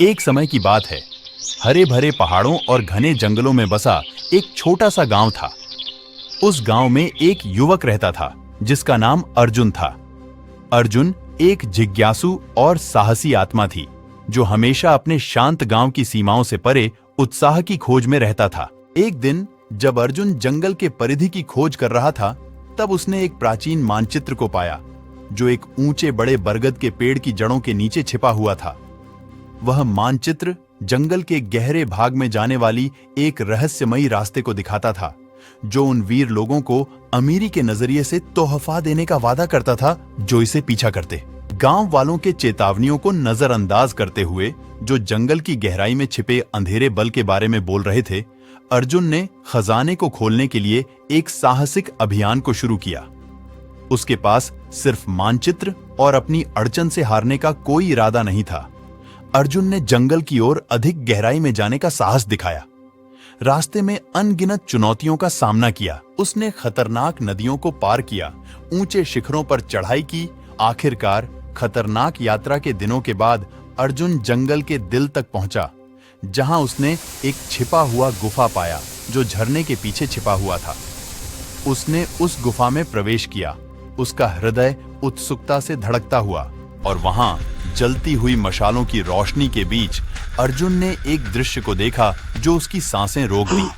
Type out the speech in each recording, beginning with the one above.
एक समय की बात है। हरे भरे पहाड़ों और घने जंगलों में बसा एक छोटा सा गांव था। उस गांव में एक युवक रहता था जिसका नाम अर्जुन था। अर्जुन एक जिज्ञासु और साहसी आत्मा थी जो हमेशा अपने शांत गांव की सीमाओं से परे उत्साह की खोज में रहता था। एक दिन जब अर्जुन जंगल के परिधि की खोज कर रहा था, तब उसने एक प्राचीन मानचित्र को पाया जो एक ऊंचे बड़े बरगद के पेड़ की जड़ों के नीचे छिपा हुआ था। वह मानचित्र जंगल के गहरे भाग में जाने वाली एक रहस्यमयी रास्ते को दिखाता था जो उन वीर लोगों को अमीरी के नजरिए से तोहफा देने का वादा करता था जो इसे पीछा करते। गांव वालों के चेतावनियों को नजरअंदाज करते हुए जो जंगल की गहराई में छिपे अंधेरे बल के बारे में बोल रहे थे, अर्जुन ने खजाने को खोलने के लिए एक साहसिक अभियान को शुरू किया। उसके पास सिर्फ मानचित्र और अपनी अड़चन से हारने का कोई इरादा नहीं था। अर्जुन ने जंगल की ओर अधिक गहराई में जाने का साहस दिखाया। रास्ते में अनगिनत चुनौतियों का सामना किया। उसने खतरनाक नदियों को पार किया, ऊंचे शिखरों पर चढ़ाई की। आखिरकार खतरनाक यात्रा के दिनों के बाद अर्जुन जंगल के दिल तक पहुंचा, जहां उसने एक छिपा हुआ गुफा पाया जो झरने के पीछे छिपा हुआ था। उसने उस गुफा में प्रवेश किया। उसका हृदय उत्सुकता से धड़कता हुआ और वहां जलती हुई मशालों की रोशनी के बीच अर्जुन ने एक दृश्य को देखा जो उसकी सांसें रोक दी।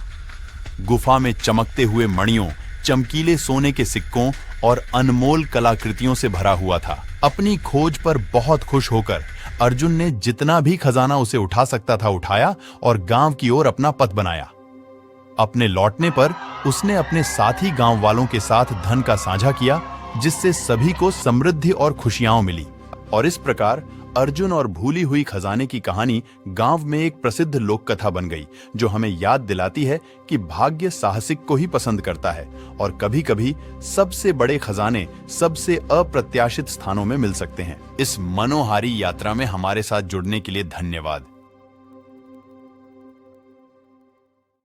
गुफा में चमकते हुए मणियों, चमकीले सोने के सिक्कों और अनमोल कलाकृतियों से भरा हुआ था। अपनी खोज पर बहुत खुश होकर अर्जुन ने जितना भी खजाना उसे उठा सकता था उठाया और गांव की ओर अपना पथ बनाया। अपने लौटने पर उसने अपने साथी गांव वालों के साथ धन का साझा किया, जिससे सभी को समृद्धि और खुशियां मिली। और इस प्रकार अर्जुन और भूली हुई खजाने की कहानी गांव में एक प्रसिद्ध लोक कथा बन गई, जो हमें याद दिलाती है कि भाग्य साहसिक को ही पसंद करता है और कभी-कभी सबसे बड़े खजाने सबसे अप्रत्याशित स्थानों में मिल सकते हैं। इस मनोहारी यात्रा में हमारे साथ जुड़ने के लिए धन्यवाद।